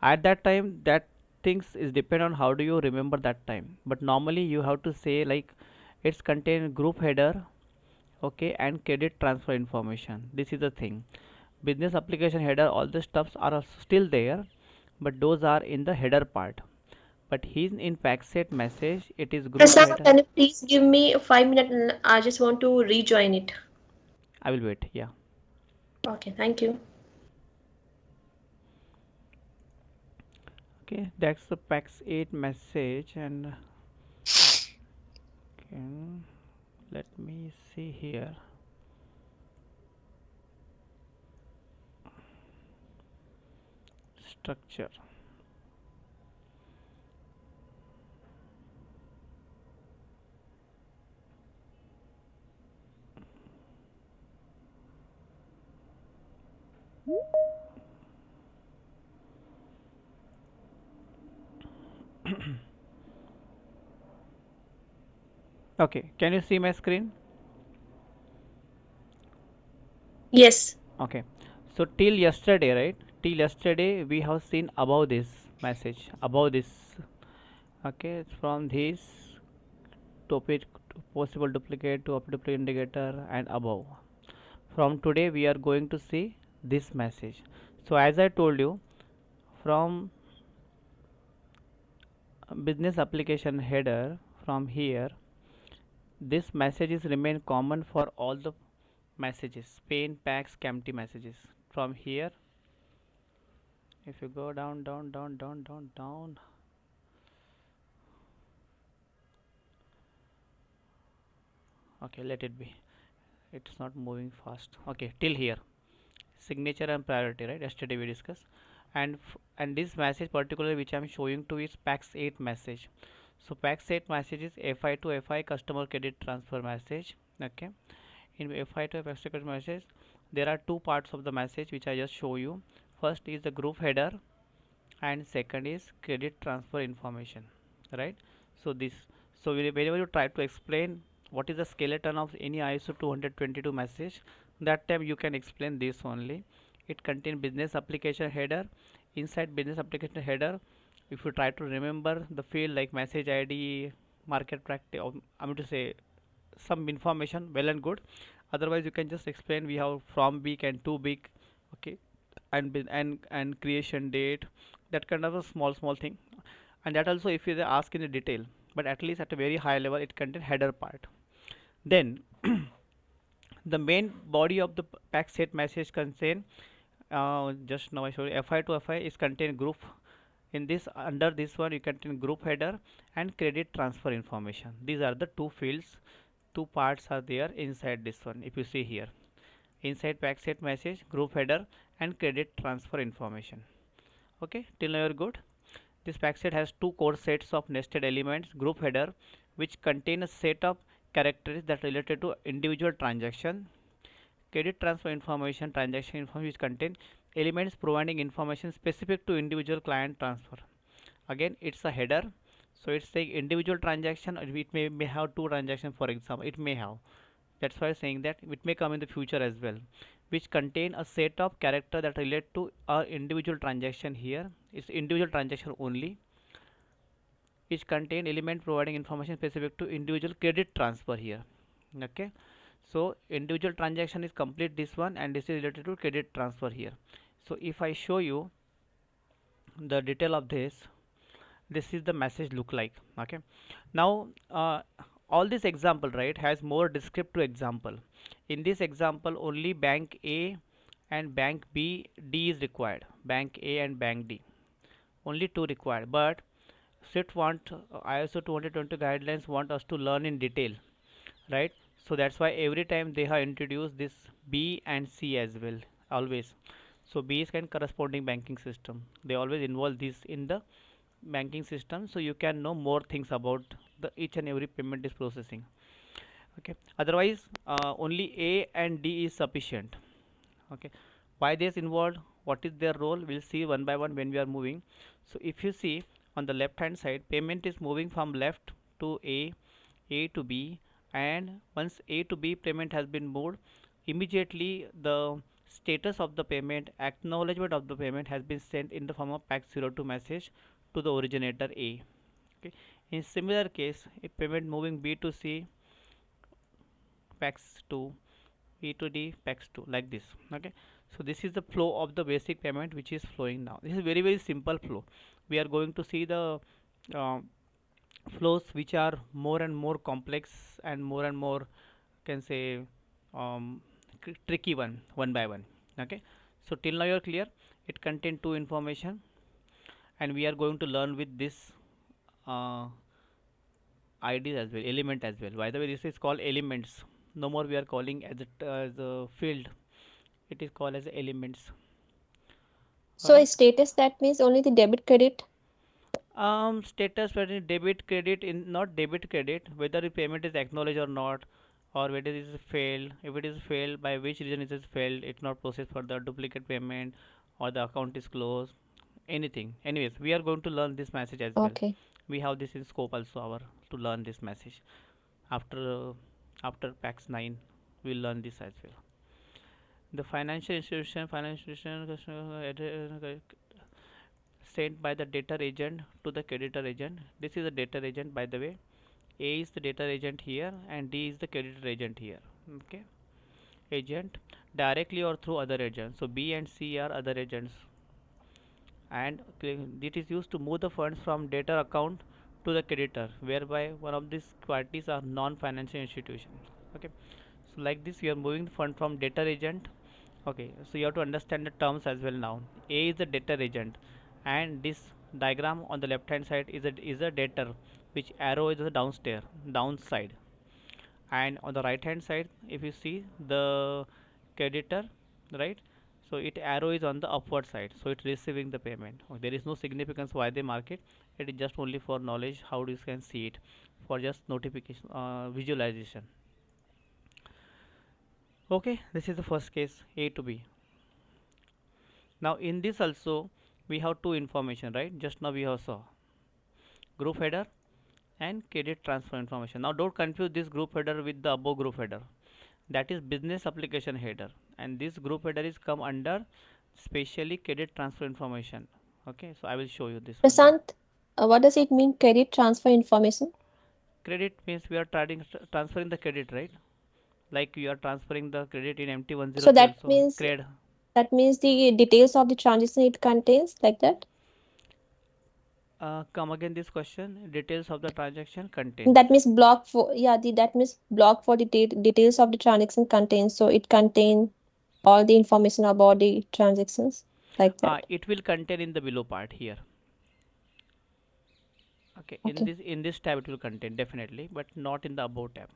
At that time, that things is depend on how do you remember that time. But normally you have to say like it's contain group header, okay, and credit transfer information. This is the thing. Business application header, all the stuffs are still there, but those are in the header part. But he's in packset message, it is group Prasad, header. can you please give me 5 minutes? I just want to rejoin it. I will wait. Yeah. Okay, thank you. Okay, that's the Pacs008 message, and can let me see here. Structure. Okay, can you see my screen? Yes. Okay, so till yesterday, right? Till yesterday, we have seen above this message, above this. Okay, from this topic, possible duplicate to duplicate indicator and above. From today, we are going to see this message. So, as I told you, from business application header, from here, this messages remain common for all the messages, pain, packs, empty messages. From here, if you go down, down, down, down, down, down, okay, let it be. It's not moving fast. Okay, till here, signature and priority, right? Yesterday we discussed, and this message particularly which I'm showing to is Pacs008 message. So Pacs008 message is FI to FI customer credit transfer message. Okay, in FI to FI customer message, there are two parts of the message which I just show you. First is the group header, and second is credit transfer information, right? So this, so whenever you try to explain what is the skeleton of any ISO 20022 message, that time you can explain this only. It contains business application header. Inside business application header, if you try to remember the field like message id, market practice, I mean to say some information, well and good. Otherwise you can just explain we have from big and too big, okay, and creation date, that kind of a small thing. And that also if you ask in the detail, but at least at a very high level it contains header part. Then the main body of the pack set message contain, just now I showed you, fi to fi is contain group. In this, under this one you contain group header and credit transfer information. These are the two fields, two parts are there inside this one. If you see here, inside pack set message, group header and credit transfer information. Okay, till now you're good. This packset has two core sets of nested elements. Group header, which contain a set of characters that related to individual transaction. Credit transfer information, transaction information, which contain elements providing information specific to individual client transfer. Again, it's a header, so it's saying individual transaction. It may have two transactions, for example. It may have. That's why I'm saying that it may come in the future as well, which contain a set of character that relate to our individual transaction. Here it's individual transaction only, which contain element providing information specific to individual credit transfer here. Okay, so individual transaction is complete this one, and this is related to credit transfer here. So if I show you the detail of this is the message look like. Okay, now all this example, right, has more descriptive example. In this example only bank A and bank B, D is required. Bank A and bank D, only two required. But SWIFT want, ISO 220 guidelines want us to learn in detail, right? So that's why every time they have introduced this B and C as well, always. So B is kind of corresponding banking system, they always involve this in the banking system, so you can know more things about the each and every payment is processing. Okay, otherwise only A and D is sufficient. Okay, why this involved, what is their role, we'll see one by one when we are moving. So if you see on the left hand side, payment is moving from left to A to B, and once A to B payment has been moved, immediately the Status of the payment, acknowledgement of the payment has been sent in the form of Pacs02 message to the originator A. Okay. In similar case, if payment moving B to C, Pacs2, E to D, Pacs2, like this. Okay. So this is the flow of the basic payment which is flowing now. This is very simple flow. We are going to see the uh, flows which are more and more complex and more can say um, tricky one by one. Okay, so till now you're clear. It contains two information, and we are going to learn with this uh, IDs as well, element as well. By the way, this is called elements. No more we are calling as a field. It is called as elements. All So a right. status, that means only the debit credit. Status whether debit credit in not debit credit whether the payment is acknowledged or not, or whether it is failed. If it is failed, by which reason it is failed, it's not processed for the duplicate payment, or the account is closed. Anything. Anyways, we are going to learn this message as well. Okay. We have this in scope also our to learn this message. After Pax 9, we'll learn this as well. The financial institution sent by the debtor agent to the creditor agent. This is the debtor agent, by the way. A is the debtor agent here, and D is the creditor agent here. Okay, agent directly or through other agents. So B and C are other agents, and it is used to move the funds from debtor account to the creditor, whereby one of these parties are non-financial institutions. Okay, so like this, we are moving the fund from debtor agent. Okay, so you have to understand the terms as well now. A is the debtor agent, and this diagram on the left hand side is a debtor, which arrow is the downstairs, downside, and on the right hand side, if you see the creditor, right? So it arrow is on the upward side, so it's receiving the payment. There is no significance why they mark it. It is just only for knowledge how you can see it, for just notification visualization. Okay, this is the first case, A to B. Now in this also we have two information, right? Just now we have saw group header and credit transfer information. Now don't confuse this group header with the above group header. That is business application header, and this group header is come under specially credit transfer information. Okay, so I will show you this one now. Prasant, what does it mean, credit transfer information? Credit means we are transferring the credit, right? Like you are transferring the credit in So MT103 that also. means Cred. the details of the transaction it contains, like that. Come again this question. Details of the transaction contains. That means block for, yeah, that means block for the details of the transaction contains. So it contains all the information about the transactions, like that. It will contain in the below part here. Okay, Okay. in this tab it will contain definitely, but not in the above tab.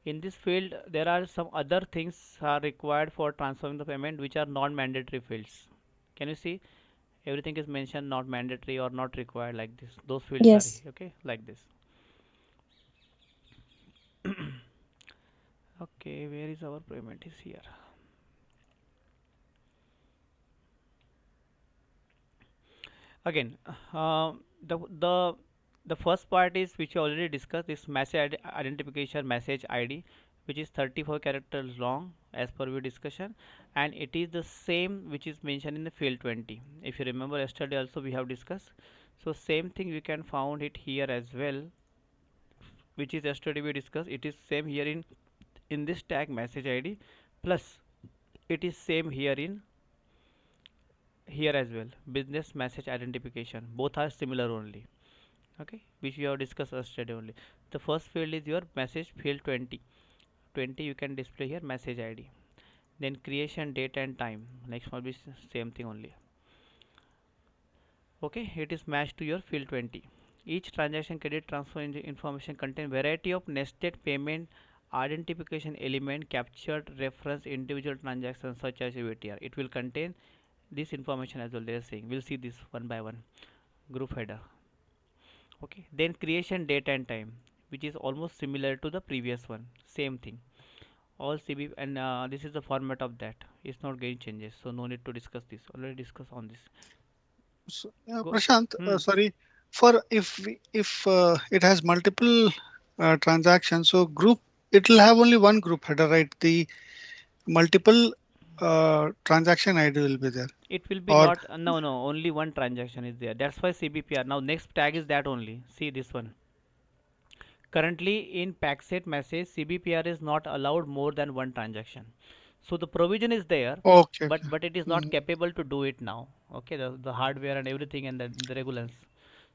In this field, there are some other things are required for transferring the payment, which are non-mandatory fields. Can you see? Everything is mentioned not mandatory or not required like this. Those fields are Yes. okay like this. Okay, where is our payment is here. Again, the the the first part is which we already discussed, this message identification message ID, which is 34 characters long as per we discussion, and it is the same which is mentioned in the field 20. If you remember yesterday also we have discussed, so same thing we can found it here as well, which is yesterday we discussed. It is same here in this tag message ID, plus it is same here as well, business message identification. Both are similar only. Okay, which we have discussed yesterday only. The first field is your message field 20. 20 you can display here message ID. Then creation date and time. Next will be same thing only. Okay, it is matched to your field 20. Each transaction credit transfer information contain variety of nested payment identification element captured reference individual transactions such as CBPR. It will contain this information as well. They are saying we'll see this one by one. Group header. Okay, then creation date and time, which is almost similar to the previous one. Same thing. All CB, and this is the format of that. It's not getting changes, so no need to discuss this. Already discuss on this. So, Go. Prashant, Hmm. sorry, for if it has multiple transactions, so group it will have only one group header, right? The multiple. transaction ID will be there. It will be Or not, no, no, only one transaction is there. That's why CBPR. Now next tag is that only. See this one. Currently in packset message, CBPR is not allowed more than one transaction. So the provision is there, okay, okay. but it is not Mm, capable to do it now. Okay, the hardware and everything and the regulars.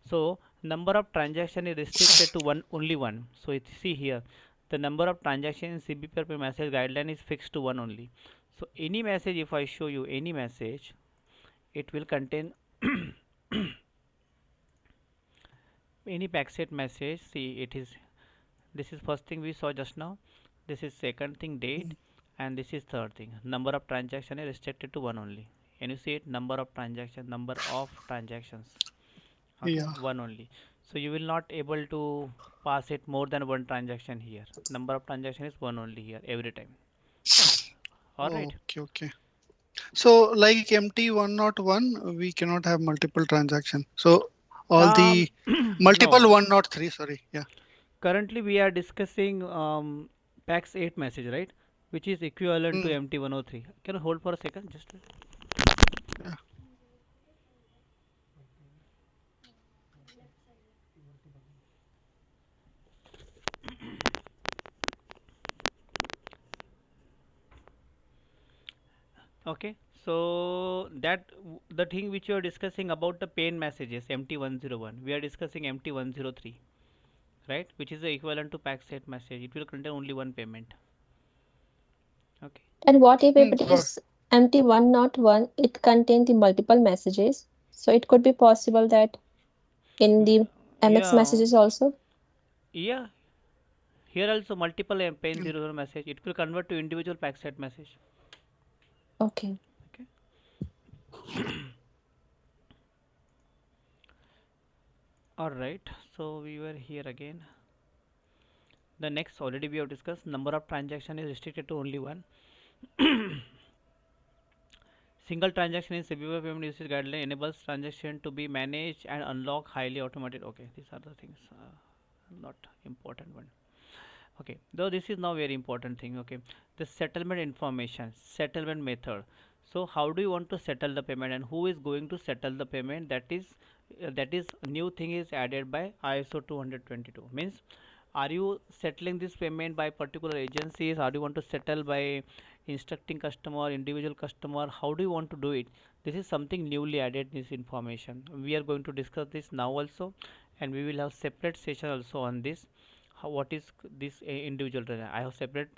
So number of transaction is restricted to one, only one. So it see here, the number of transaction in CBPR message guideline is fixed to one only. So any message, if I show you any message, it will contain any packset message. See, it is, this is first thing we saw just now, this is second thing date, mm, and this is third thing, number of transaction is restricted to one only. And you see it, number of transactions, okay, yeah. one only. So you will not able to pass it more than one transaction here. Number of transaction is one only here every time. All right. Okay, okay. So like MT101, we cannot have multiple transaction. So all the multiple No, 103, sorry. Yeah. currently we are discussing Pax 8 message, right, which is equivalent to Mm, MT103. Can you hold for a second, just yeah. okay. So that the thing which you are discussing about the pain messages MT101, we are discussing MT103, right? Which is the equivalent to pack set message. It will contain only one payment. Okay. And what if Mm, it got is MT101, it contains the multiple messages? So it could be possible that in Mm, the MX yeah, messages also. yeah. Here also multiple pain mm, 00 message. It will convert to individual pack set message. Okay. Okay. All right. So we were here again. The next already we have discussed, number of transaction is restricted to only one. Single transaction in CBPR payment usage guideline enables transaction to be managed and unlock highly automated. Okay, these are the things, not important one. Okay, though this is now very important thing. Okay, the settlement information, settlement method. So how do you want to settle the payment and who is going to settle the payment? That is new thing is added by ISO 20022. Means, are you settling this payment by particular agencies? Are you want to settle by instructing customer, individual customer? How do you want to do it? This is something newly added, this information. We are going to discuss this now also, and we will have separate session also on this. How, what is this individual? I have separate